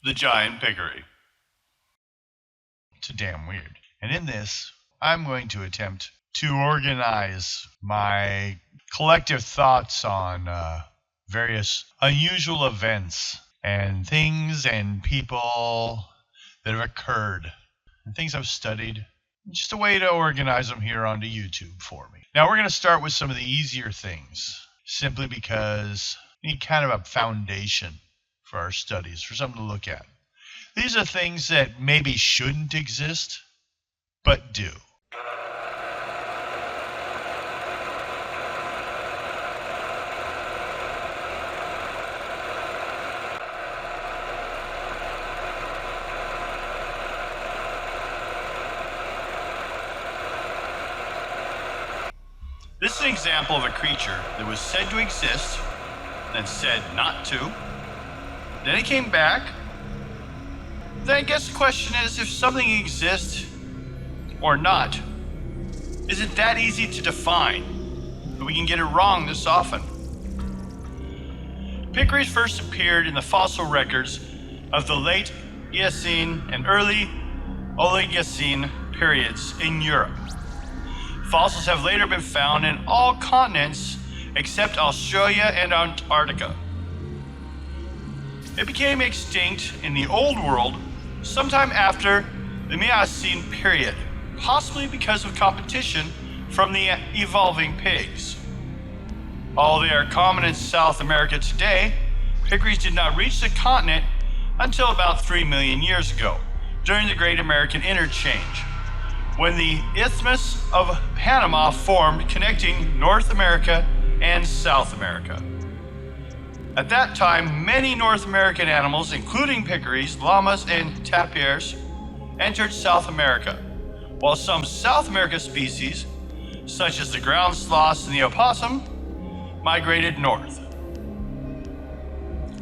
the giant pickery. It's damn weird. And in this, I'm going to attempt to organize my collective thoughts on various unusual events and things and people that have occurred and things I've studied. Just a way to organize them here onto YouTube for me. Now we're going to start with some of the easier things, simply because we need kind of a foundation for our studies, for something to look at. These are things that maybe shouldn't exist, but do. This is an example of a creature that was said to exist, then said not to. Then it came back. Then I guess the question is, if something exists or not, is it that easy to define that we can get it wrong this often? Piccaries first appeared in the fossil records of the late Eocene and early Oligocene periods in Europe. Fossils have later been found in all continents except Australia and Antarctica. It became extinct in the Old World sometime after the Miocene period, possibly because of competition from the evolving pigs. Although they are common in South America today, piccaries did not reach the continent until about 3 million years ago, during the Great American Interchange, when the Isthmus of Panama formed, connecting North America and South America. At that time, many North American animals, including piccaries, llamas, and tapirs, entered South America, while some South America species, such as the ground sloths and the opossum, migrated north.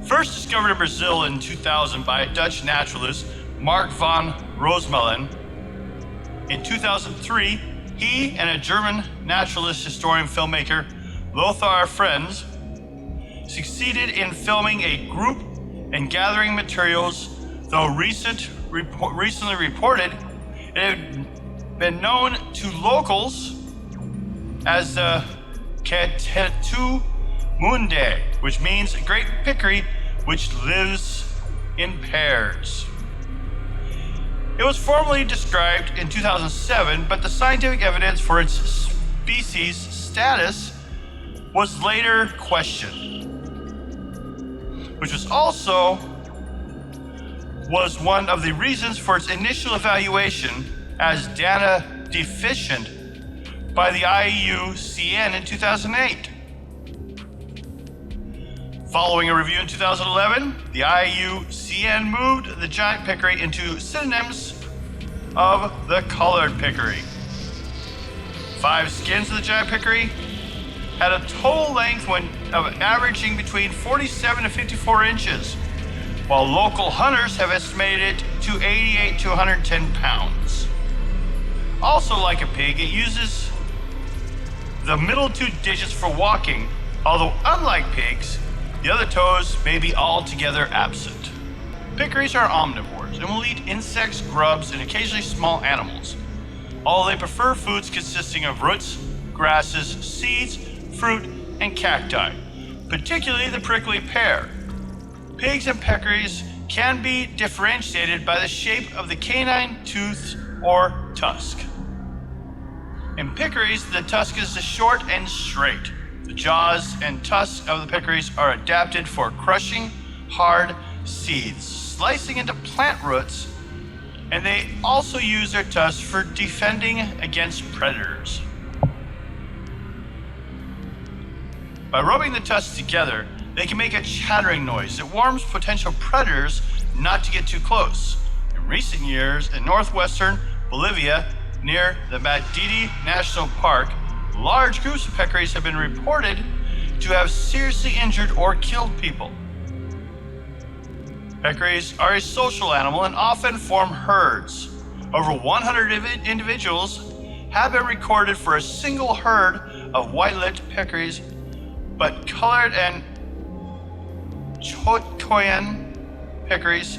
First discovered in Brazil in 2000 by Dutch naturalist Mark van Roosmalen. In 2003, he and a German naturalist, historian, filmmaker, Lothar Frenz, succeeded in filming a group and gathering materials, though recently reported it had been known to locals as the Catetu Mundi, which means a great peccary which lives in pairs. It was formally described in 2007, but the scientific evidence for its species status was later questioned, which was one of the reasons for its initial evaluation as data deficient by the IUCN in 2008. Following a review in 2011, the IUCN moved the giant peccary into synonyms of the colored peccary. 5 skins of the giant peccary had a total length of averaging between 47 to 54 inches, while local hunters have estimated it to 88 to 110 pounds. Also, like a pig, it uses the middle 2 digits for walking, although unlike pigs, the other toes may be altogether absent. Piccaries are omnivores and will eat insects, grubs, and occasionally small animals, although they prefer foods consisting of roots, grasses, seeds, fruit, and cacti, particularly the prickly pear. Pigs and peccaries can be differentiated by the shape of the canine tooth or tusk. In piccaries, the tusk is short and straight. The jaws and tusks of the piccaries are adapted for crushing hard seeds, slicing into plant roots, and they also use their tusks for defending against predators. By rubbing the tusks together, they can make a chattering noise that warns potential predators not to get too close. In recent years, in northwestern Bolivia, near the Madidi National Park, large groups of peccaries have been reported to have seriously injured or killed people. Peccaries are a social animal and often form herds. Over 100 individuals have been recorded for a single herd of white-lipped peccaries, but colored and Chotkoyan peccaries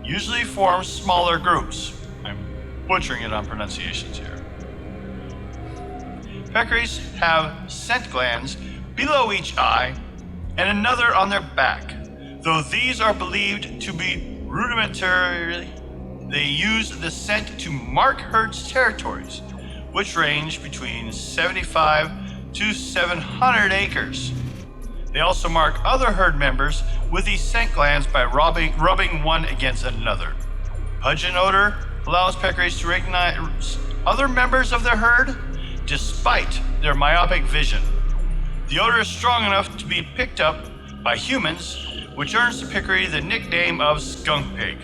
usually form smaller groups. I'm butchering it on pronunciations here. Peccaries have scent glands below each eye and another on their back. Though these are believed to be rudimentary, they use the scent to mark herds' territories, which range between 75 to 700 acres. They also mark other herd members with these scent glands by rubbing one against another. Pungent odor allows peccaries to recognize other members of their herd despite their myopic vision. The odor is strong enough to be picked up by humans, which earns the peccary the nickname of skunk pig.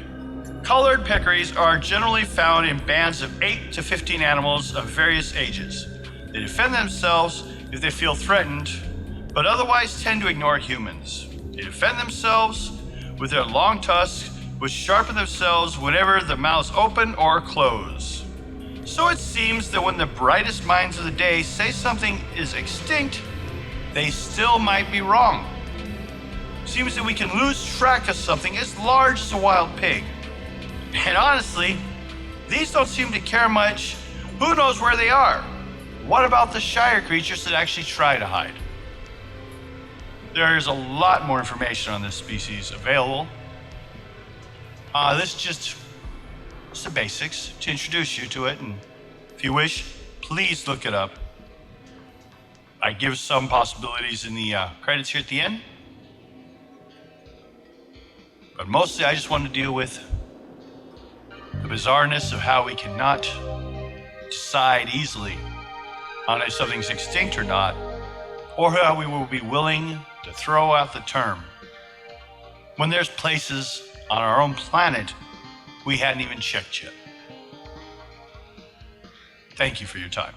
Colored peccaries are generally found in bands of 8 to 15 animals of various ages. They defend themselves if they feel threatened, but otherwise tend to ignore humans. They defend themselves with their long tusks, which sharpen themselves whenever the mouths open or close. So it seems that when the brightest minds of the day say something is extinct, they still might be wrong. Seems that we can lose track of something as large as a wild pig. And honestly, these don't seem to care much. Who knows where they are? What about the shyer creatures that actually try to hide? There is a lot more information on this species available. This is just the basics to introduce you to it, and if you wish, please look it up. I give some possibilities in the credits here at the end, but mostly I just want to deal with the bizarreness of how we cannot decide easily on if something's extinct or not, or how we will be willing to throw out the term when there's places on our own planet we hadn't even checked yet. Thank you for your time.